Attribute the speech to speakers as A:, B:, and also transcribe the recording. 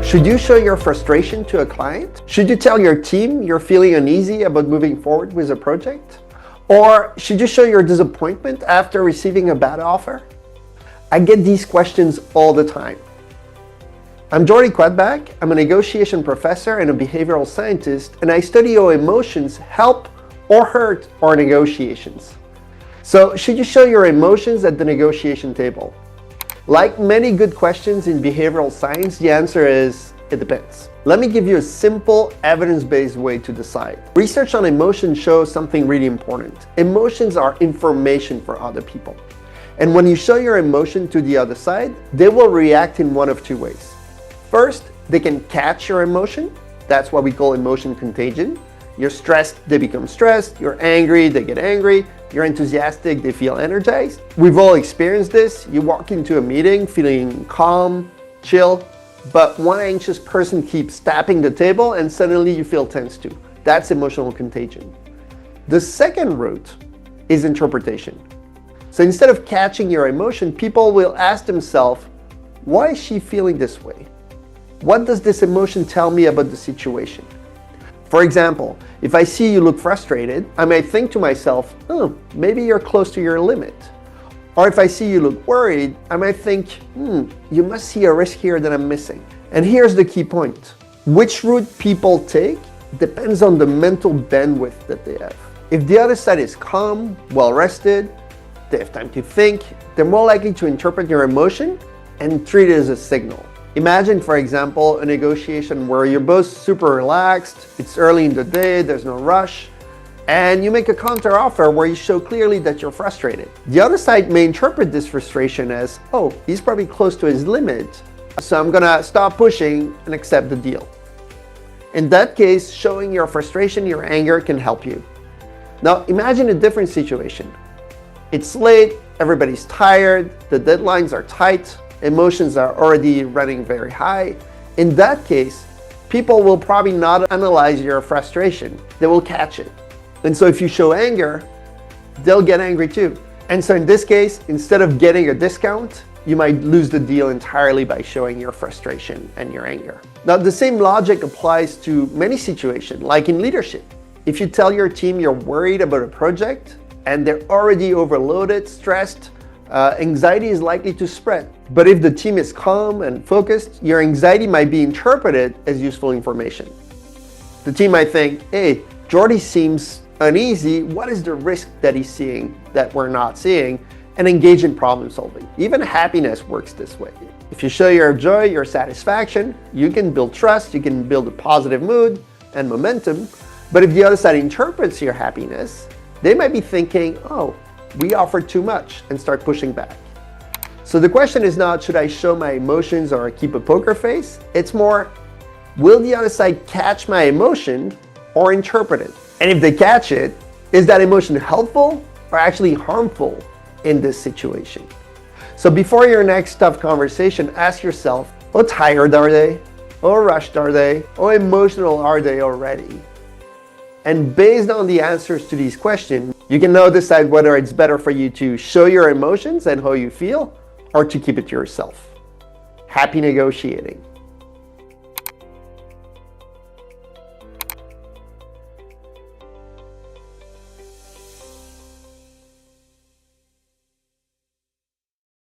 A: Should you show your frustration to a client? Should you tell your team you're feeling uneasy about moving forward with a project? Or should you show your disappointment after receiving a bad offer? I get these questions all the time. I'm Jordi Quoidbach. I'm a negotiation professor and a behavioral scientist, and I study how emotions help or hurt our negotiations. So, should you show your emotions at the negotiation table? Like many good questions in behavioral science, the answer is, it depends. Let me give you a simple, evidence-based way to decide. Research on emotions shows something really important. Emotions are information for other people. And when you show your emotion to the other side, they will react in one of two ways. First, they can catch your emotion. That's what we call emotion contagion. You're stressed, they become stressed. You're angry, they get angry. You're enthusiastic, they feel energized. We've all experienced this. You walk into a meeting feeling calm, chill, but one anxious person keeps tapping the table and suddenly you feel tense too. That's emotional contagion. The second route is interpretation. So instead of catching your emotion, people will ask themselves, why is she feeling this way? What does this emotion tell me about the situation? For example, if I see you look frustrated, I might think to myself, oh, maybe you're close to your limit. Or if I see you look worried, I might think, you must see a risk here that I'm missing. And here's the key point. Which route people take depends on the mental bandwidth that they have. If the other side is calm, well-rested, they have time to think, they're more likely to interpret your emotion and treat it as a signal. Imagine, for example, a negotiation where you're both super relaxed, it's early in the day, there's no rush, and you make a counter offer where you show clearly that you're frustrated. The other side may interpret this frustration as, oh, he's probably close to his limit, so I'm gonna stop pushing and accept the deal. In that case, showing your frustration, your anger can help you. Now, imagine a different situation. It's late, everybody's tired, the deadlines are tight, emotions are already running very high. In that case, people will probably not analyze your frustration. They will catch it. And so if you show anger, they'll get angry too. And so in this case, instead of getting a discount, you might lose the deal entirely by showing your frustration and your anger. Now, the same logic applies to many situations, like in leadership. If you tell your team you're worried about a project and they're already overloaded, stressed, anxiety is likely to spread. But if the team is calm and focused, your anxiety might be interpreted as useful information. The team might think, hey, Jordi seems uneasy. What is the risk that he's seeing that we're not seeing? And engage in problem solving. Even happiness works this way. If you show your joy, your satisfaction, you can build trust, you can build a positive mood and momentum. But if the other side interprets your happiness, they might be thinking, oh, we offered too much, and start pushing back. So the question is not, should I show my emotions or keep a poker face? It's more, will the other side catch my emotion or interpret it? And if they catch it, is that emotion helpful or actually harmful in this situation? So before your next tough conversation, ask yourself, how tired are they? How rushed are they? How emotional are they already? And based on the answers to these questions, you can now decide whether it's better for you to show your emotions and how you feel, or to keep it to yourself. Happy negotiating.